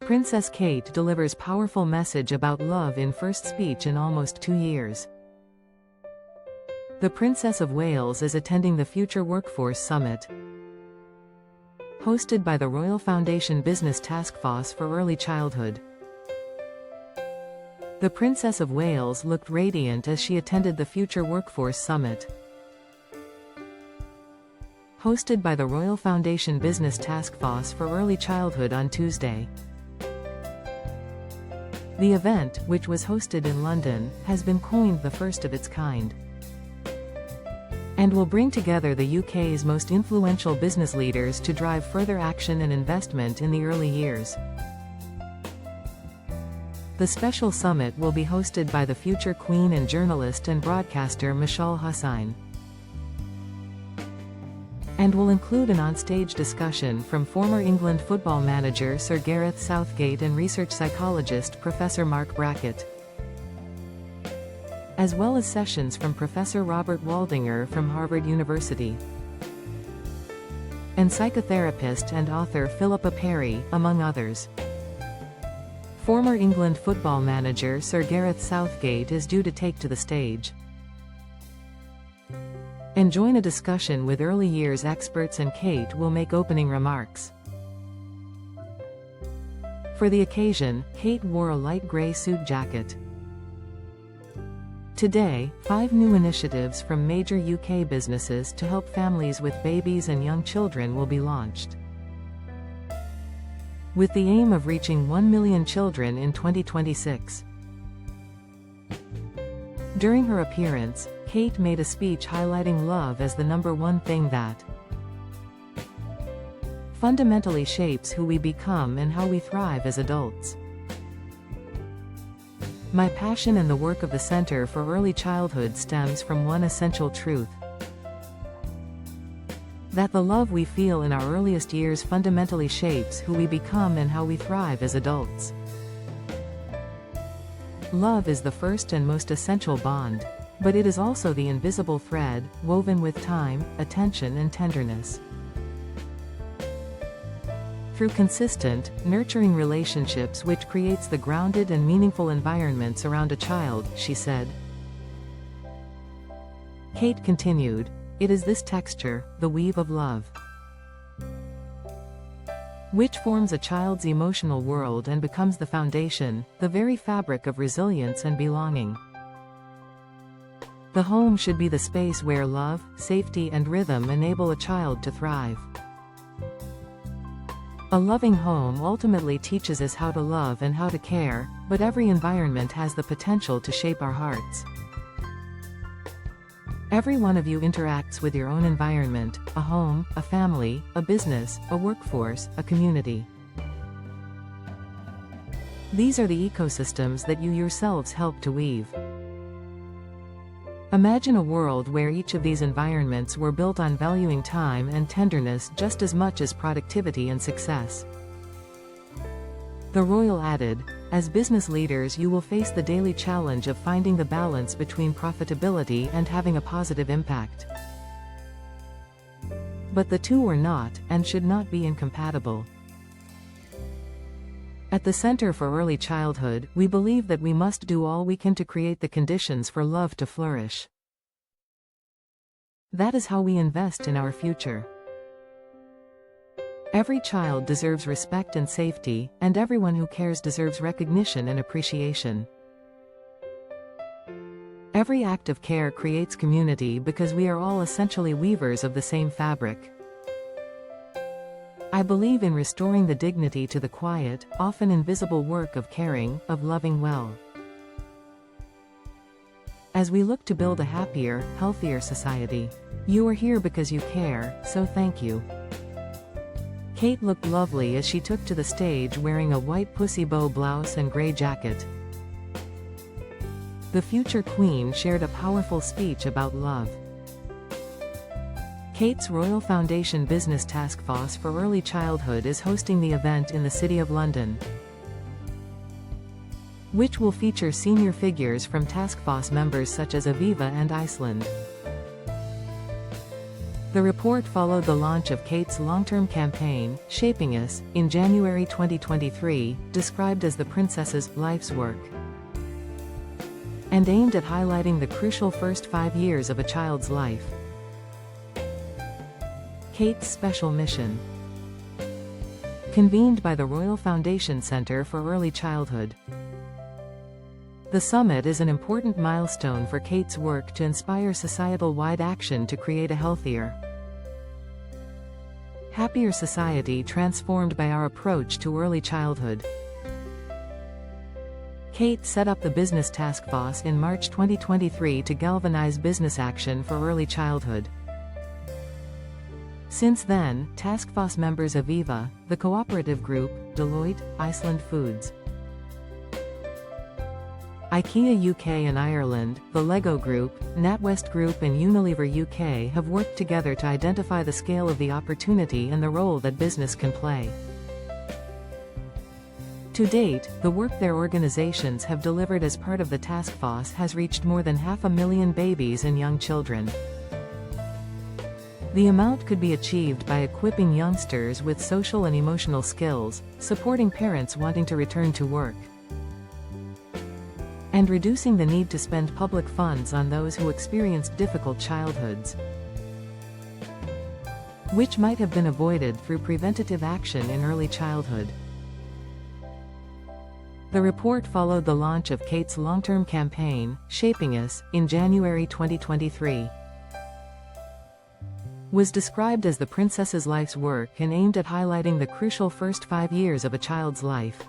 Princess Kate delivers powerful message about love in first speech in almost 2 years. The Princess of Wales is attending the Future Workforce Summit, hosted by the Royal Foundation Business Task Force for Early Childhood. The Princess of Wales looked radiant as she attended the Future Workforce Summit, hosted by the Royal Foundation Business Task Force for Early Childhood on Tuesday. The event, which was hosted in London, has been coined the first of its kind, and will bring together the UK's most influential business leaders to drive further action and investment in the early years. The special summit will be hosted by the future Queen and journalist and broadcaster Mashal Hussain, and will include an on-stage discussion from former England football manager Sir Gareth Southgate and research psychologist Professor Mark Brackett, as well as sessions from Professor Robert Waldinger from Harvard University, and psychotherapist and author Philippa Perry, among others. Former England football manager Sir Gareth Southgate is due to take to the stage and join a discussion with early years experts, and Kate will make opening remarks. For the occasion, Kate wore a light grey suit jacket. Today, 5 new initiatives from major UK businesses to help families with babies and young children will be launched, with the aim of reaching 1 million children in 2026. During her appearance, Kate made a speech highlighting love as the #1 thing that fundamentally shapes who we become and how we thrive as adults. My passion and the work of the Center for Early Childhood stems from one essential truth: that the love we feel in our earliest years fundamentally shapes who we become and how we thrive as adults. Love is the first and most essential bond, but it is also the invisible thread, woven with time, attention and tenderness. Through consistent, nurturing relationships which creates the grounded and meaningful environments around a child, she said. Kate continued, "It is this texture, the weave of love, which forms a child's emotional world and becomes the foundation, the very fabric of resilience and belonging. The home should be the space where love, safety and rhythm enable a child to thrive. A loving home ultimately teaches us how to love and how to care, but every environment has the potential to shape our hearts. Every one of you interacts with your own environment, a home, a family, a business, a workforce, a community. These are the ecosystems that you yourselves help to weave. Imagine a world where each of these environments were built on valuing time and tenderness just as much as productivity and success." The royal added, "As business leaders you will face the daily challenge of finding the balance between profitability and having a positive impact. But the two are not, and should not be, incompatible. At the Center for Early Childhood, we believe that we must do all we can to create the conditions for love to flourish. That is how we invest in our future. Every child deserves respect and safety, and everyone who cares deserves recognition and appreciation. Every act of care creates community because we are all essentially weavers of the same fabric. I believe in restoring the dignity to the quiet, often invisible work of caring, of loving well. As we look to build a happier, healthier society, you are here because you care, so thank you." Kate looked lovely as she took to the stage wearing a white pussy bow blouse and grey jacket. The future queen shared a powerful speech about love. Kate's Royal Foundation Business Task Force for Early Childhood is hosting the event in the City of London, which will feature senior figures from task force members such as Aviva and Iceland. The report followed the launch of Kate's long-term campaign, Shaping Us, in January 2023, described as the princess's life's work, and aimed at highlighting the crucial first 5 years of a child's life. Kate's special mission. Convened by the Royal Foundation Centre for Early Childhood. The summit is an important milestone for Kate's work to inspire societal-wide action to create a healthier, happier society transformed by our approach to early childhood. Kate set up the Business Task Force in March 2023 to galvanize business action for early childhood. Since then, Task Force members Aviva, the Cooperative Group, Deloitte, Iceland Foods, IKEA UK and Ireland, the Lego Group, NatWest Group and Unilever UK have worked together to identify the scale of the opportunity and the role that business can play. To date, the work their organizations have delivered as part of the task force has reached more than 500,000 babies and young children. The amount could be achieved by equipping youngsters with social and emotional skills, supporting parents wanting to return to work, and reducing the need to spend public funds on those who experienced difficult childhoods, which might have been avoided through preventative action in early childhood. The report followed the launch of Kate's long-term campaign, Shaping Us, in January 2023. Was described as the princess's life's work and aimed at highlighting the crucial first 5 years of a child's life.